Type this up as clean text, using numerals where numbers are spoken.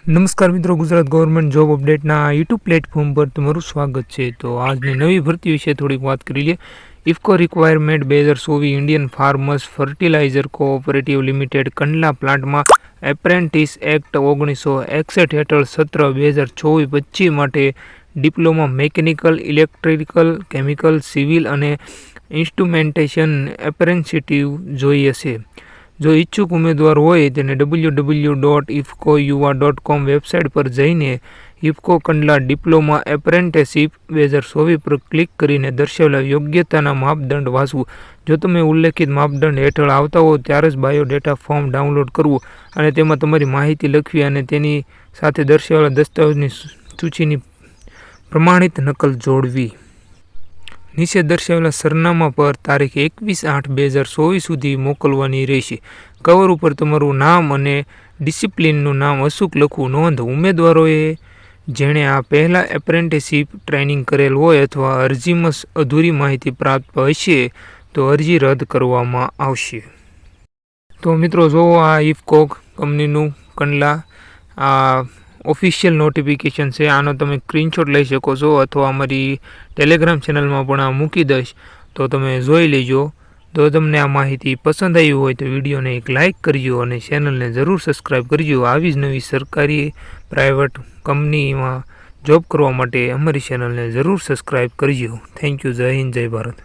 નમસ્કાર મિત્રો, Gujarat government job અપડેટના યુટ્યુબ પ્લેટફોર્મ પર તમારું સ્વાગત છે। તો આજની નવી ભરતી વિશે થોડીક વાત કરી લઈએ। IFFCO requirement 2024 Indian farmers fertiliser cooperative limited Kandla પ્લાન્ટમાં એપ્રેન્ટિસ એક્ટ 1961 હેઠળ સત્ર 2024-25 માટે diploma mechanical, electrical, chemical, civil અને ઇન્સ્ટ્રુમેન્ટેશન એપ્રેન્ટિસશીપ જોઈએ છે। જો ઈચ્છુક ઉમેદવાર હોય તેને www.ifcoua.com વેબસાઇટ પર જઈને ઇફકો કંડલા ડિપ્લોમા એપ્રેન્ટિસશીપ 2024 પર ક્લિક કરીને દર્શાવેલા યોગ્યતાના માપદંડ વાંચવું। જો તમે ઉલ્લેખિત માપદંડ હેઠળ આવતા હો ત્યારે જ બાયોડેટા ફોર્મ ડાઉનલોડ કરવું અને તેમાં તમારી માહિતી લખવી અને તેની સાથે દર્શાવેલા દસ્તાવેજની સૂચિની પ્રમાણિત નકલ જોડવી। નીચે દર્શાવેલા સરનામા પર તારીખ 21/8/2024 સુધી મોકલવાની રહેશે। કવર ઉપર તમારું નામ અને ડિસિપ્લિનનું નામ અચૂક લખવું। નોંધ: ઉમેદવારોએ જેણે આ પહેલાં એપ્રેન્ટિસશીપ ટ્રેનિંગ કરેલ હોય અથવા અરજીમાં અધૂરી માહિતી પ્રાપ્ત હશે તો અરજી રદ કરવામાં આવશે। તો મિત્રો, જો આ ઇફકો કંપનીનું કંડલા આ ઓફિશિયલ નોટિફિકેશન છે, આનો તમે સ્ક્રીનશોટ લઈ શકો છો અથવા અમારી ટેલિગ્રામ ચેનલમાં પણ આ મૂકી દઈશ, તો તમે જોઈ લેજો। જો તમને આ માહિતી પસંદ આવી હોય તો વિડીયોને એક લાઇક કરજો અને ચેનલને જરૂર સબસ્ક્રાઈબ કરજો। આવી જ નવી સરકારી પ્રાઇવેટ કંપનીમાં જોબ કરવા માટે અમારી ચેનલને જરૂર સબસ્ક્રાઈબ કરજો। Thank you. જય હિન્દ, જય ભારત।